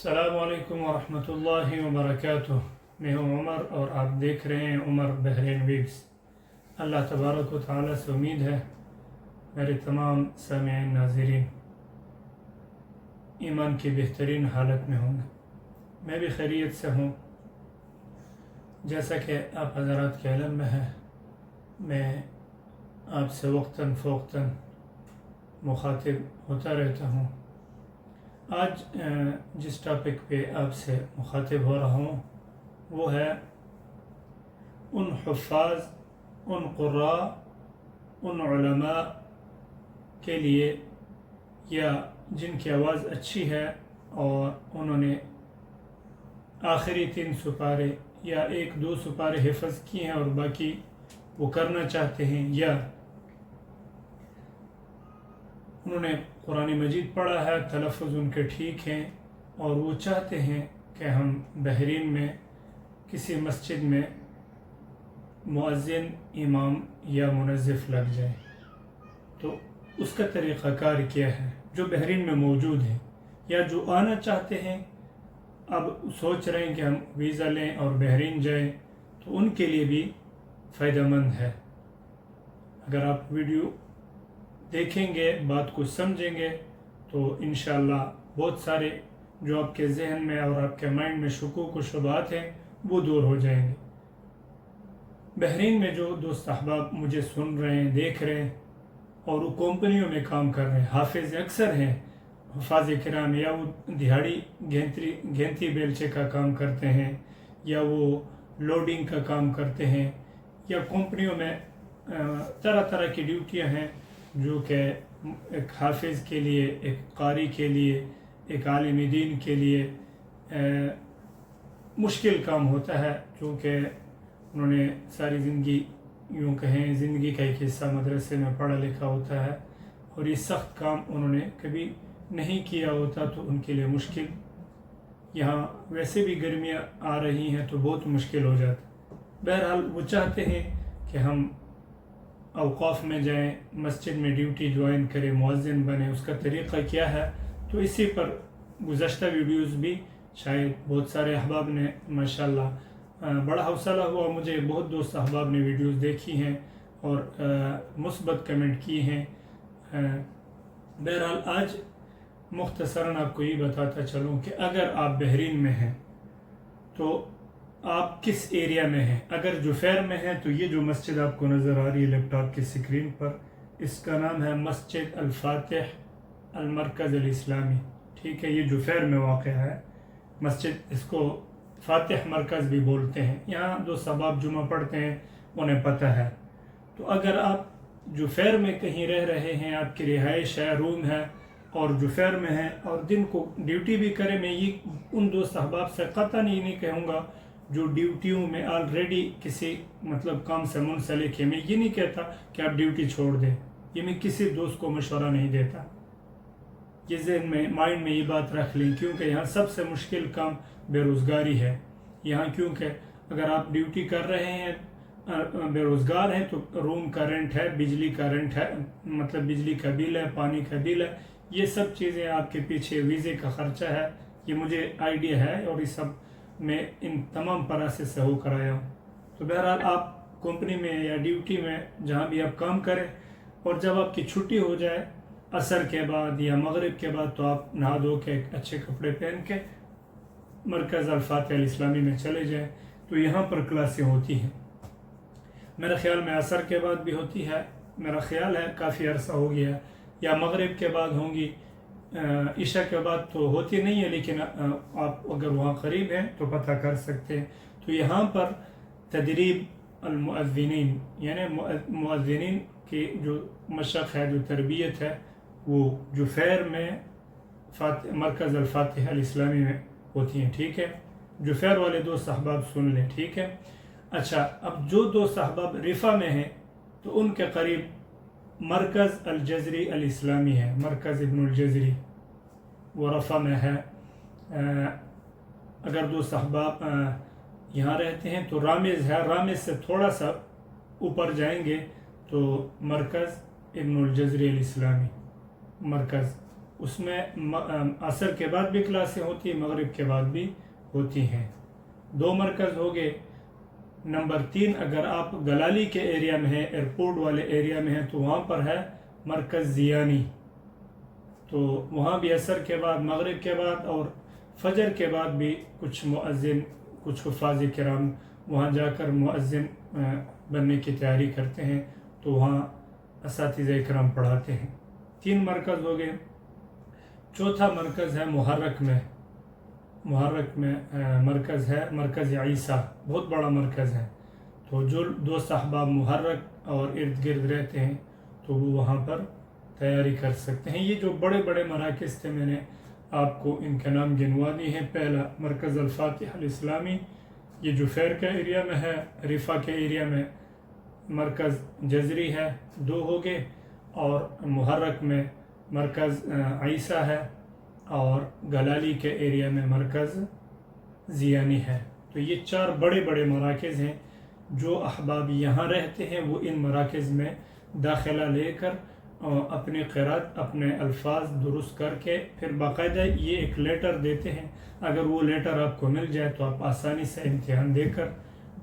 السلام علیکم ورحمۃ اللہ وبرکاتہ۔ میں ہوں عمر اور آپ دیکھ رہے ہیں عمر بحرین ویبس۔ اللہ تبارک و تعالیٰ سے امید ہے میرے تمام سامعین ناظرین ایمان کی بہترین حالت میں ہوں گے۔ میں بھی خیریت سے ہوں۔ جیسا کہ آپ حضرات کے علم میں ہے، میں آپ سے وقتاً فوقتاً مخاطب ہوتا رہتا ہوں۔ آج جس ٹاپک پہ آپ سے مخاطب ہو رہا ہوں وہ ہے ان حفاظ، ان قراء، ان علماء کے لیے یا جن کی آواز اچھی ہے اور انہوں نے آخری 3 سپارے یا 1-2 سپارے حفظ کیے ہیں اور باقی وہ کرنا چاہتے ہیں، یا انہوں نے قرآن مجید پڑھا ہے، تلفظ ان کے ٹھیک ہیں اور وہ چاہتے ہیں کہ ہم بحرین میں کسی مسجد میں مؤذن، امام یا منظف لگ جائیں، تو اس کا طریقہ کار کیا ہے جو بحرین میں موجود ہے، یا جو آنا چاہتے ہیں اب سوچ رہے ہیں کہ ہم ویزا لیں اور بحرین جائیں، تو ان کے لیے بھی فائدہ مند ہے۔ اگر آپ ویڈیو دیکھیں گے، بات کو سمجھیں گے، تو انشاءاللہ بہت سارے جو آپ کے ذہن میں اور آپ کے مائنڈ میں شکوک و شبہات ہیں وہ دور ہو جائیں گے۔ بحرین میں جو دوست احباب مجھے سن رہے ہیں، دیکھ رہے ہیں اور وہ کمپنیوں میں کام کر رہے ہیں، حافظ اکثر ہیں، حفاظ کرام، یا وہ دہاڑی گھینتی بیلچے کا کام کرتے ہیں، یا وہ لوڈنگ کا کام کرتے ہیں، یا کمپنیوں میں طرح طرح کی ڈیوٹیاں ہیں جو کہ ایک حافظ کے لیے، ایک قاری کے لیے، ایک عالم دین کے لیے مشکل کام ہوتا ہے، چونکہ انہوں نے ساری زندگی، یوں کہیں زندگی کا ایک حصہ مدرسے میں پڑھا لکھا ہوتا ہے اور یہ سخت کام انہوں نے کبھی نہیں کیا ہوتا، تو ان کے لیے مشکل۔ یہاں ویسے بھی گرمیاں آ رہی ہیں تو بہت مشکل ہو جاتا۔ بہرحال وہ چاہتے ہیں کہ ہم اوقاف میں جائیں، مسجد میں ڈیوٹی جوائن کریں، مؤذن بنیں، اس کا طریقہ کیا ہے، تو اسی پر گزشتہ ویڈیوز بھی شاید بہت سارے احباب نے ماشاءاللہ بڑا حوصلہ ہوا، مجھے بہت دوست احباب نے ویڈیوز دیکھی ہیں اور مثبت کمنٹ کی ہیں۔ بہرحال آج مختصراً آپ کو یہ بتاتا چلوں کہ اگر آپ بحرین میں ہیں تو آپ کس ایریا میں ہیں۔ اگر جفیر میں ہیں تو یہ جو مسجد آپ کو نظر آ رہی ہے لیپ ٹاپ کی سکرین پر، اس کا نام ہے مسجد الفاتح المرکز الاسلامی، ٹھیک ہے، یہ جفیر میں واقع ہے مسجد، اس کو فاتح مرکز بھی بولتے ہیں۔ یہاں دو احباب جمعہ پڑھتے ہیں، انہیں پتہ ہے۔ تو اگر آپ جفیر میں کہیں رہ رہے ہیں، آپ کی رہائش ہے، روم ہے اور جفیر میں ہیں اور دن کو ڈیوٹی بھی کریں، میں یہ ان دوست احباب سے قطعاً یہ نہیں کہوں گا جو ڈیوٹیوں میں آلریڈی کسی کام سے منسلک ہے، میں یہ نہیں کہتا کہ آپ ڈیوٹی چھوڑ دیں، یہ میں کسی دوست کو مشورہ نہیں دیتا، یہ ذہن میں مائنڈ میں یہ بات رکھ لیں، کیونکہ یہاں سب سے مشکل کام بے روزگاری ہے یہاں، کیونکہ اگر آپ ڈیوٹی کر رہے ہیں، بے روزگار ہیں، تو روم کا رینٹ ہے، بجلی کا رینٹ ہے، بجلی کا بل ہے، پانی کا بل ہے، یہ سب چیزیں آپ کے پیچھے، ویزے کا خرچہ ہے، یہ مجھے آئیڈیا ہے اور یہ سب میں ان تمام پراسس سے ہو کر آیا ہوں۔ تو بہرحال آپ کمپنی میں یا ڈیوٹی میں جہاں بھی آپ کام کریں، اور جب آپ کی چھٹی ہو جائے عصر کے بعد یا مغرب کے بعد، تو آپ نہا دھو کے اچھے کپڑے پہن کے مرکز الفاتح الاسلامی میں چلے جائیں، تو یہاں پر کلاسیں ہوتی ہیں۔ میرے خیال میں عصر کے بعد بھی ہوتی ہے، میرا خیال ہے کافی عرصہ ہو گیا، یا مغرب کے بعد ہوں گی، عشاء کے بعد تو ہوتی نہیں ہے، لیکن آپ اگر وہاں قریب ہیں تو پتہ کر سکتے ہیں۔ تو یہاں پر تدریب المؤذنین، یعنی مؤذنین کی جو مشق ہے، جو تربیت ہے، وہ جفیر میں مرکز الفاتح الاسلامی میں ہوتی ہیں، ٹھیک ہے۔ جفیر والے دوست احباب سن لیں، ٹھیک ہے۔ اچھا، اب جو دوست احباب رفا میں ہیں تو ان کے قریب مرکز الجزری الاسلامی ہے، مرکز ابن الجزری، وہ رفا میں ہے۔ اگر دوست احباب یہاں رہتے ہیں تو رامز ہے، رامز سے تھوڑا سا اوپر جائیں گے تو مرکز ابن الجزری الاسلامی مرکز اس میں عصر کے بعد بھی کلاسیں ہوتی ہیں، مغرب کے بعد بھی ہوتی ہیں۔ 2 مرکز ہو گئے۔ نمبر 3، اگر آپ گلالی کے ایریا میں ہیں، ایئرپورٹ والے ایریا میں ہیں، تو وہاں پر ہے مرکز زیانی، تو وہاں بھی عصر کے بعد، مغرب کے بعد اور فجر کے بعد بھی کچھ مؤذن، کچھ حفاظ کرام وہاں جا کر مؤذن بننے کی تیاری کرتے ہیں، تو وہاں اساتذہ کرام پڑھاتے ہیں۔ 3 مرکز ہو گئے۔ چوتھا مرکز ہے محرک میں۔ محرک میں مرکز ہے مرکز عیسیٰ، بہت بڑا مرکز ہے، تو جو دوست احباب محرک اور ارد گرد رہتے ہیں تو وہ وہاں پر تیاری کر سکتے ہیں۔ یہ جو بڑے بڑے مراکز تھے میں نے آپ کو ان کا نام گنوا دی ہیں۔ پہلا مرکز الفاتح الاسلامی، یہ جو فیر کا ایریا میں ہے، رفا کے ایریا میں مرکز جزری ہے، 2 ہو گئے، اور محرک میں مرکز عیسیٰ ہے، اور گلالی کے ایریا میں مرکز زیانی ہے۔ تو یہ 4 بڑے بڑے مراکز ہیں۔ جو احباب یہاں رہتے ہیں وہ ان مراکز میں داخلہ لے کر اپنی قرات، اپنے الفاظ درست کر کے پھر باقاعدہ یہ ایک لیٹر دیتے ہیں۔ اگر وہ لیٹر آپ کو مل جائے تو آپ آسانی سے امتحان دے کر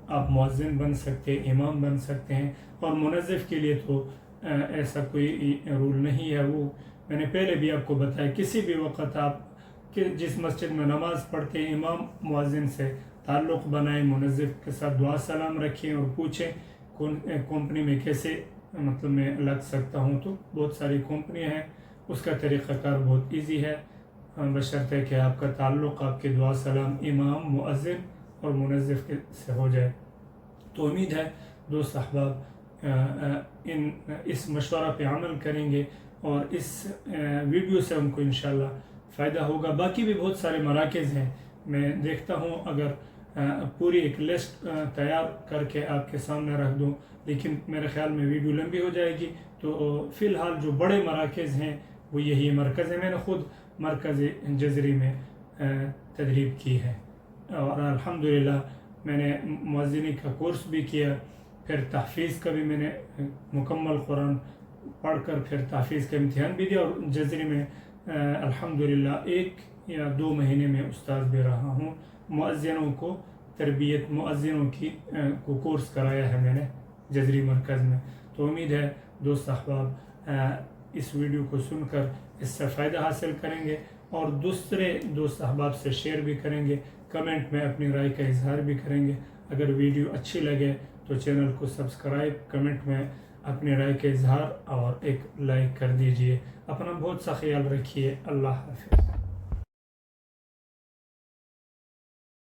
آپ مؤذن بن سکتے ہیں، امام بن سکتے ہیں۔ اور منظف کے لیے تو ایسا کوئی رول نہیں ہے، وہ میں نے پہلے بھی آپ کو بتایا، کسی بھی وقت آپ جس مسجد میں نماز پڑھتے ہیں امام مؤذن سے تعلق بنائیں، منظف کے ساتھ دعا سلام رکھیں اور پوچھیں کون کمپنی میں کیسے مطلب میں لگ سکتا ہوں۔ تو بہت ساری کمپنیاں ہیں، اس کا طریقہ کار بہت ایزی ہے، بشرطے کہ آپ کا تعلق، آپ کے دعا سلام امام، مؤذن اور منظف سے ہو جائے۔ تو امید ہے دوست احباب اس مشورہ پہ عمل کریں گے اور اس ویڈیو سے ان کو انشاءاللہ فائدہ ہوگا۔ باقی بھی بہت سارے مراکز ہیں، میں دیکھتا ہوں اگر پوری ایک لسٹ تیار کر کے آپ کے سامنے رکھ دوں، لیکن میرے خیال میں ویڈیو لمبی ہو جائے گی، تو فی الحال جو بڑے مراکز ہیں وہ یہی مرکز ہے۔ میں نے خود مرکز جزری میں تدریب کی ہے، اور الحمدللہ میں نے مؤذنی کا کورس بھی کیا، پھر تحفیظ کا بھی میں نے مکمل قرآن پڑھ کر پھر تحفیظ کا امتحان بھی دیا، اور جزری میں الحمدللہ 1 یا 2 مہینے میں استاد بھی رہا ہوں۔ مؤذنوں کو تربیت، مؤذنوں کی کو کورس کرایا ہے میں نے جزری مرکز میں۔ تو امید ہے دوست احباب اس ویڈیو کو سن کر اس سے فائدہ حاصل کریں گے، اور دوسرے دوست احباب سے شیئر بھی کریں گے، کمنٹ میں اپنی رائے کا اظہار بھی کریں گے۔ اگر ویڈیو اچھی لگے تو چینل کو سبسکرائب، کمنٹ میں اپنی رائے کا اظہار اور ایک لائک کر دیجئے۔ اپنا بہت سا خیال رکھیے۔ اللہ حافظ۔